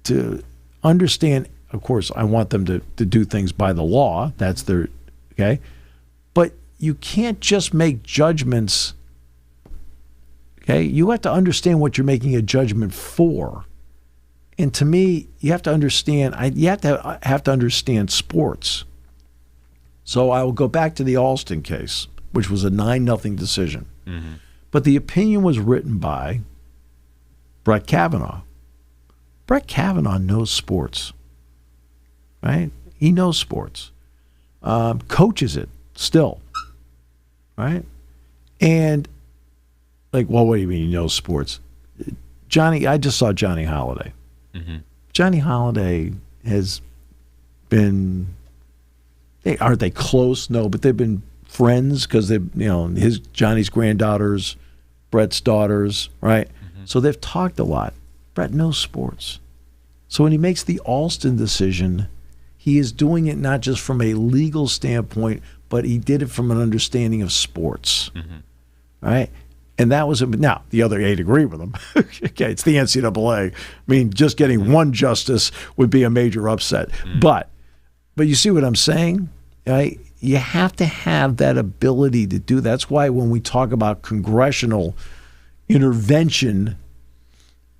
B: to understand. Of course, I want them to do things by the law. That's their, okay? But you can't just make judgments, okay? You have to understand what you're making a judgment for. And to me, you have to understand, you have to understand sports. So I will go back to the Alston case, which was a 9-0 decision. Mm-hmm. But the opinion was written by Brett Kavanaugh. Brett Kavanaugh knows sports, right? He knows sports, coaches it still, right? And like, well, what do you mean he knows sports? I just saw Johnny Holiday. Mm-hmm. Johnny Holiday has been, aren't they close? No, but they've been friends because Johnny's granddaughters, Brett's daughters, right? Mm-hmm. So they've talked a lot. Brett knows sports. So when he makes the Alston decision, he is doing it not just from a legal standpoint, but he did it from an understanding of sports, right? And that was now the other 8 agree with him. Okay, it's the NCAA. I mean, just getting one justice would be a major upset. But you see what I'm saying? Right? You have to have that ability to do that. That's why when we talk about congressional intervention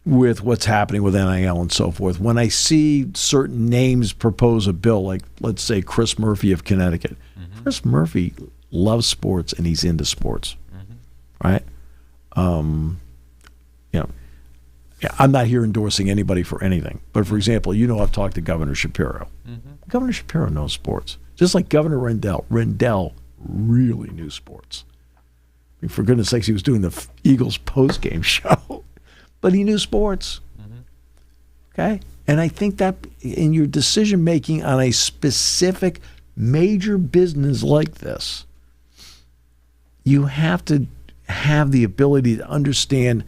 B: with what's happening with NIL and so forth, when I see certain names propose a bill, like let's say Chris Murphy of Connecticut. Chris Murphy loves sports and he's into sports, right? I'm not here endorsing anybody for anything. But for example, I've talked to Governor Shapiro. Governor Shapiro knows sports, just like Governor Rendell. Rendell really knew sports. I mean, for goodness sakes, he was doing the Eagles post-game show. But he knew sports, okay? And I think that in your decision-making on a specific major business like this, you have to have the ability to understand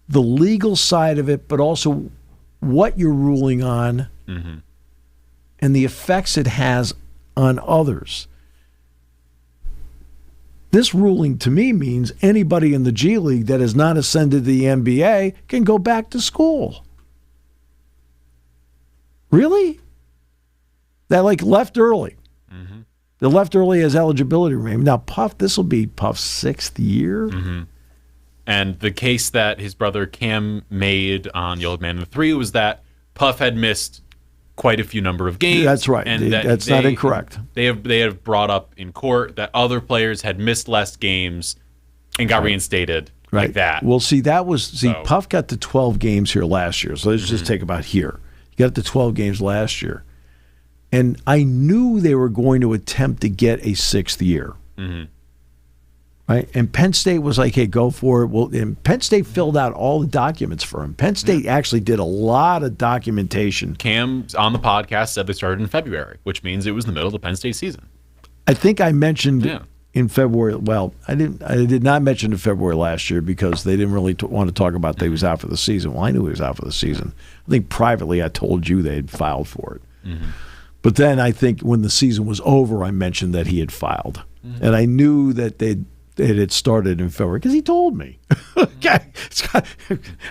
B: the legal side of it, but also what you're ruling on and the effects it has on others. This ruling to me means anybody in the G League that has not ascended to the NBA can go back to school. Really? That left early. The left early has eligibility remaining. Now, this will be Puff's 6th year.
C: And the case that his brother Cam made on The Old Man and the Three was that Puff had missed quite a few number of games.
B: That's right.
C: And
B: that's not incorrect.
C: They have brought up in court that other players had missed less games and got reinstated like that.
B: Well, Puff got to 12 games here last year. So let's just take about here. He got to 12 games last year. And I knew they were going to attempt to get a 6th year. Right? And Penn State was like, hey, go for it. Well, and Penn State filled out all the documents for him. Penn State actually did a lot of documentation.
C: Cam on the podcast said they started in February, which means it was the middle of the Penn State season.
B: I think I mentioned in February. Well, I did not mention in February last year because they didn't really want to talk about that he was out for the season. Well, I knew he was out for the season. I think privately I told you they had filed for it. But then I think when the season was over, I mentioned that he had filed. And I knew that it had started in February because he told me. Okay,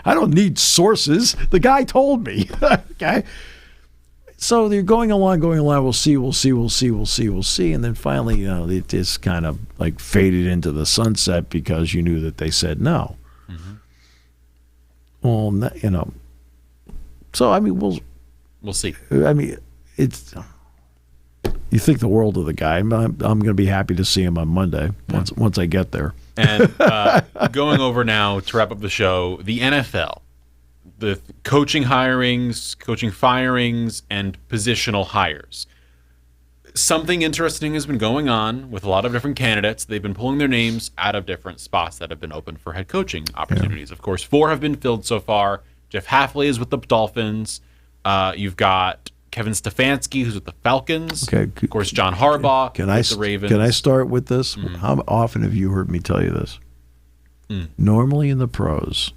B: I don't need sources. The guy told me. Okay, so they're going along. We'll see. And then finally, it just kind of faded into the sunset because you knew that they said no. Well, So I mean,
C: we'll see.
B: I mean, you think the world of the guy. I'm going to be happy to see him on Monday once I get there.
C: And going over now to wrap up the show, the NFL, the coaching hirings, coaching firings, and positional hires. Something interesting has been going on with a lot of different candidates. They've been pulling their names out of different spots that have been open for head coaching opportunities. Yeah. Of course, 4 have been filled so far. Jeff Hafley is with the Dolphins. You've got Kevin Stefanski, who's with the Falcons. Okay. Of course, John Harbaugh with the Ravens.
B: Can I start with this? How often have you heard me tell you this? Normally in the pros,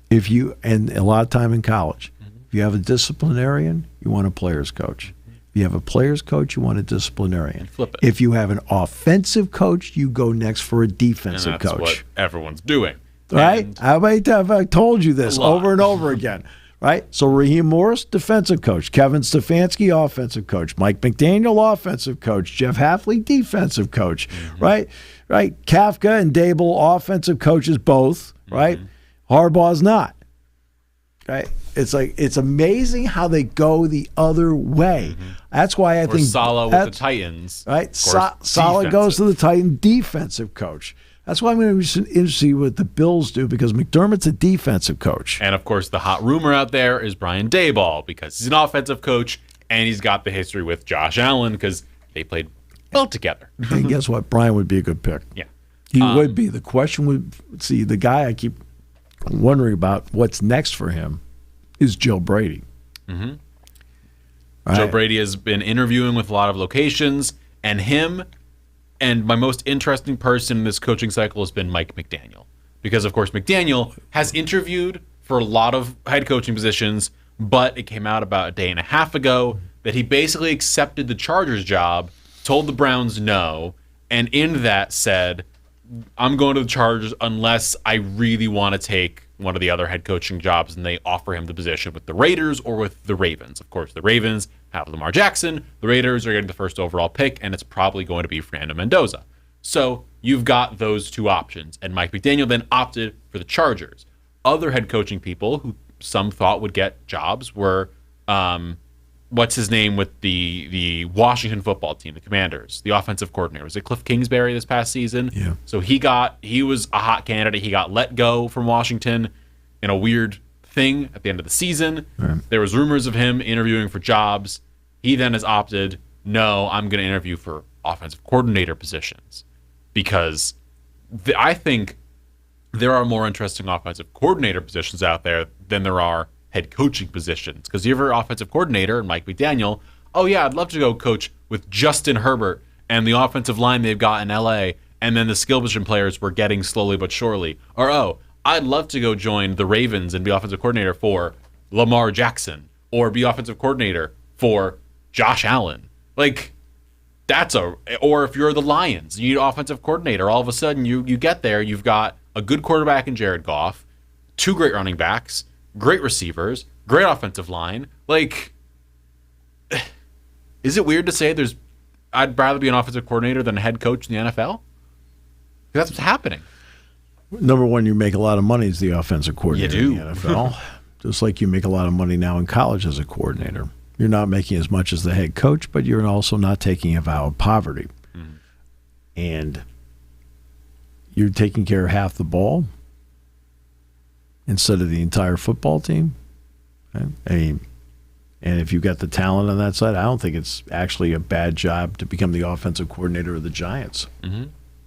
B: and a lot of time in college, if you have a disciplinarian, you want a player's coach. If you have a player's coach, you want a disciplinarian.
C: Flip it.
B: If you have an offensive coach, you go next for a defensive coach.
C: That's what everyone's doing.
B: right? How many times have I told you this over and over again? Right? So Raheem Morris, defensive coach. Kevin Stefanski, offensive coach. Mike McDaniel, offensive coach. Jeff Hafley, defensive coach. Right? Right? Kafka and Dable, offensive coaches both. Right? Harbaugh's not. Right? It's amazing how they go the other way. That's why I think
C: Saleh with the Titans.
B: Right? Saleh goes to the Titan, defensive coach. That's why I'm going to be interested to see what the Bills do, because McDermott's a defensive coach.
C: And, of course, the hot rumor out there is Brian Daboll, because he's an offensive coach, and he's got the history with Josh Allen because they played well together.
B: And guess what? Brian would be a good pick.
C: Yeah.
B: He would be. The question would, see, the guy I keep wondering about what's next for him is Joe Brady.
C: Right?
B: Joe
C: Brady has been interviewing with a lot of locations, and him and my most interesting person in this coaching cycle has been Mike McDaniel. Because, of course, McDaniel has interviewed for a lot of head coaching positions, but it came out about a day and a half ago that he basically accepted the Chargers job, told the Browns no, and in that said, I'm going to the Chargers unless I really want to take one of the other head coaching jobs and they offer him the position with the Raiders or with the Ravens. Of course, the Ravens have Lamar Jackson. The Raiders are getting the first overall pick, and it's probably going to be Fernando Mendoza. So you've got those two options, and Mike McDaniel then opted for the Chargers. Other head coaching people who some thought would get jobs were what's his name with the Washington football team, the Commanders, the offensive coordinator. Was it Cliff Kingsbury this past season?
B: Yeah.
C: So he was a hot candidate. He got let go from Washington in a weird thing at the end of the season.
B: Right.
C: There was rumors of him interviewing for jobs. He then has opted, no, I'm going to interview for offensive coordinator positions because I think there are more interesting offensive coordinator positions out there than there are head coaching positions. Because you're an offensive coordinator, and Mike McDaniel, oh yeah, I'd love to go coach with Justin Herbert and the offensive line they've got in LA, and then the skill position players we're getting slowly but surely. Or, oh, I'd love to go join the Ravens and be offensive coordinator for Lamar Jackson, or be offensive coordinator for Josh Allen. Like, or if you're the Lions, you need an offensive coordinator. All of a sudden, you get there, you've got a good quarterback in Jared Goff, two great running backs, great receivers, great offensive line. Like, is it weird to say I'd rather be an offensive coordinator than a head coach in the NFL? That's what's happening.
B: Number one, you make a lot of money as the offensive coordinator in the NFL. Just like you make a lot of money now in college as a coordinator. You're not making as much as the head coach, but you're also not taking a vow of poverty. And you're taking care of half the ball instead of the entire football team. Okay? And if you've got the talent on that side, I don't think it's actually a bad job to become the offensive coordinator of the Giants.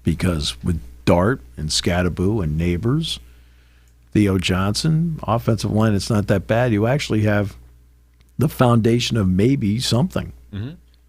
B: Because with Dart and Scattaboo and Neighbors, Theo Johnson, offensive line, it's not that bad. You actually have the foundation of maybe something.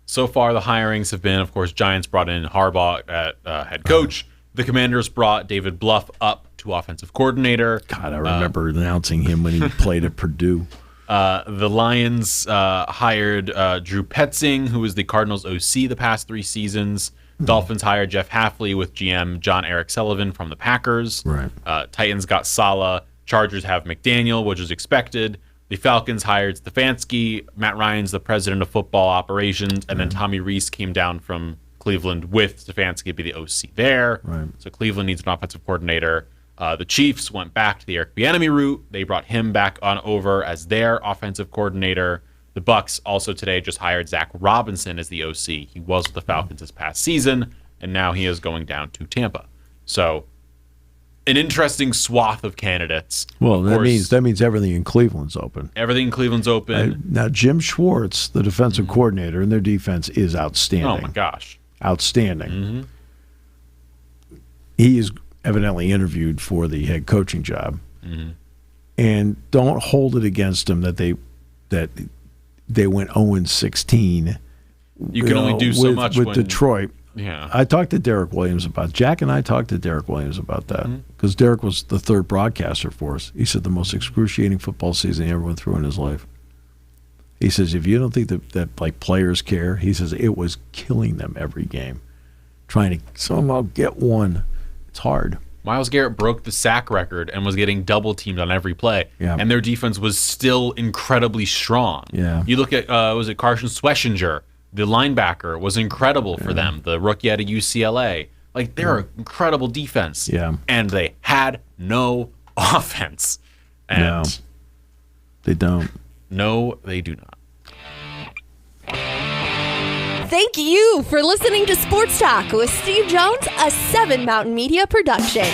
C: So far, the hirings have been, of course, Giants brought in Harbaugh at head coach. The Commanders brought David Bluff up to offensive coordinator.
B: God, I remember announcing him when he played at Purdue.
C: The Lions hired Drew Petzing, who was the Cardinals OC the past 3 seasons. Dolphins hired Jeff Hafley with GM John Eric Sullivan from the Packers.
B: Right.
C: Titans got Saleh. Chargers have McDaniel, which is expected. The Falcons hired Stefanski. Matt Ryan's the president of football operations. And then Tommy Rees came down from Cleveland with Stefanski to be the OC there.
B: Right.
C: So Cleveland needs an offensive coordinator. The Chiefs went back to the Eric Bieniemy route. They brought him back on over as their offensive coordinator. The Bucs also today just hired Zach Robinson as the OC. He was with the Falcons this past season, and now he is going down to Tampa. So, an interesting swath of candidates.
B: Well, that means everything in Cleveland's open.
C: Everything in Cleveland's open.
B: Now, Jim Schwartz, the defensive coordinator, and their defense is outstanding.
C: Oh my gosh,
B: outstanding. He is evidently interviewed for the head coaching job, and don't hold it against him that they went 0-16.
C: You can only do so much
B: with
C: when
B: Detroit.
C: Yeah,
B: I talked to Derek Williams about Jack and I talked to Derek Williams about that because Derek was the third broadcaster for us. He said the most excruciating football season he ever went through in his life. He says if you don't think that like players care, he says it was killing them every game, trying to somehow get one. It's hard.
C: Myles Garrett broke the sack record and was getting double teamed on every play.
B: Yeah.
C: And their defense was still incredibly strong.
B: Yeah.
C: You look at, was it Carson Schwessinger, the linebacker, was incredible for them, the rookie out of UCLA. Like, they're an incredible defense.
B: Yeah.
C: And they had no offense. And
B: No, they don't.
C: No, they do not.
A: Thank you for listening to Sports Talk with Steve Jones, a 7 Mountain Media production.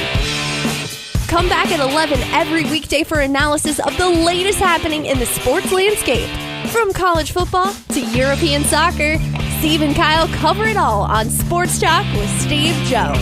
A: Come back at 11 every weekday for analysis of the latest happening in the sports landscape. From college football to European soccer, Steve and Kyle cover it all on Sports Talk with Steve Jones.